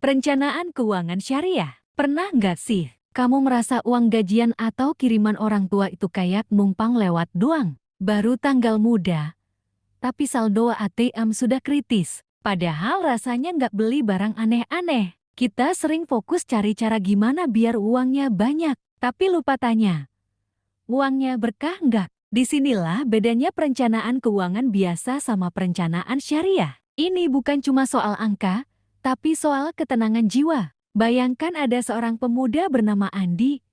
Perencanaan keuangan syariah. Pernah nggak sih kamu merasa uang gajian atau kiriman orang tua itu kayak numpang lewat doang? Baru tanggal muda, tapi saldo ATM sudah kritis. Padahal rasanya nggak beli barang aneh-aneh. Kita sering fokus cari cara gimana biar uangnya banyak, tapi lupa tanya, uangnya berkah nggak? Disinilah bedanya perencanaan keuangan biasa sama perencanaan syariah. Ini bukan cuma soal angka, tapi soal ketenangan jiwa. Bayangkan ada seorang pemuda bernama Andi.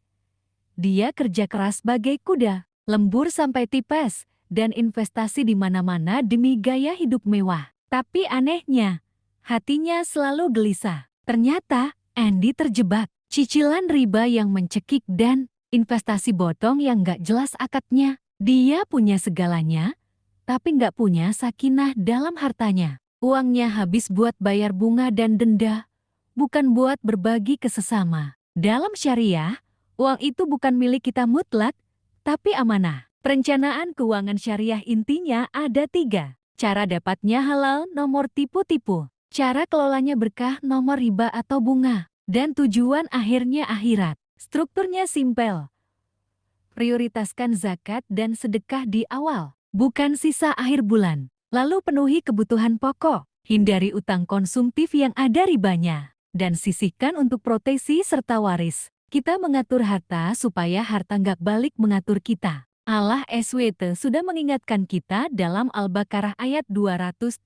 Dia kerja keras bagai kuda, lembur sampai tipes, dan investasi di mana-mana demi gaya hidup mewah. Tapi anehnya, hatinya selalu gelisah. Ternyata, Andi terjebak. Cicilan riba yang mencekik dan investasi bodong yang gak jelas akadnya. Dia punya segalanya, tapi gak punya sakinah dalam hartanya. Uangnya habis buat bayar bunga dan denda, bukan buat berbagi ke sesama. Dalam syariah, uang itu bukan milik kita mutlak, tapi amanah. Perencanaan keuangan syariah intinya ada 3. Cara dapatnya halal, nomor tipu-tipu. Cara kelolanya berkah, nomor riba atau bunga. Dan tujuan akhirnya akhirat. Strukturnya simpel. Prioritaskan zakat dan sedekah di awal, bukan sisa akhir bulan. Lalu penuhi kebutuhan pokok, hindari utang konsumtif yang ada ribanya, dan sisihkan untuk proteksi serta waris. Kita mengatur harta supaya harta nggak balik mengatur kita. Allah SWT sudah mengingatkan kita dalam Al-Baqarah ayat 275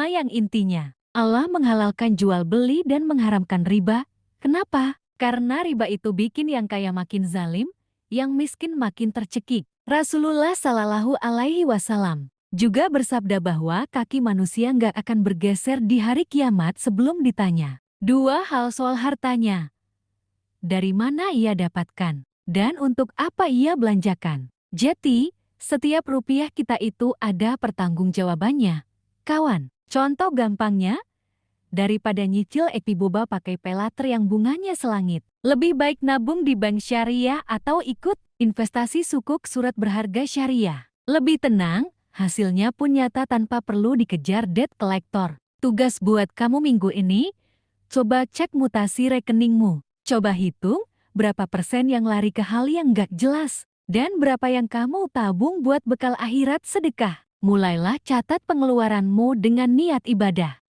yang intinya, Allah menghalalkan jual beli dan mengharamkan riba. Kenapa? Karena riba itu bikin yang kaya makin zalim, yang miskin makin tercekik. Rasulullah Shallallahu Alaihi Wasallam juga bersabda bahwa kaki manusia nggak akan bergeser di hari kiamat sebelum ditanya 2 hal soal hartanya. Dari mana ia dapatkan? Dan untuk apa ia belanjakan? Jadi, setiap rupiah kita itu ada pertanggungjawabannya. Kawan, contoh gampangnya, daripada nyicil Epiboba pakai pelater yang bunganya selangit, lebih baik nabung di bank syariah atau ikut investasi sukuk surat berharga syariah. Lebih tenang, hasilnya pun nyata tanpa perlu dikejar debt collector. Tugas buat kamu minggu ini, coba cek mutasi rekeningmu. Coba hitung berapa persen yang lari ke hal yang gak jelas, dan berapa yang kamu tabung buat bekal akhirat sedekah. Mulailah catat pengeluaranmu dengan niat ibadah.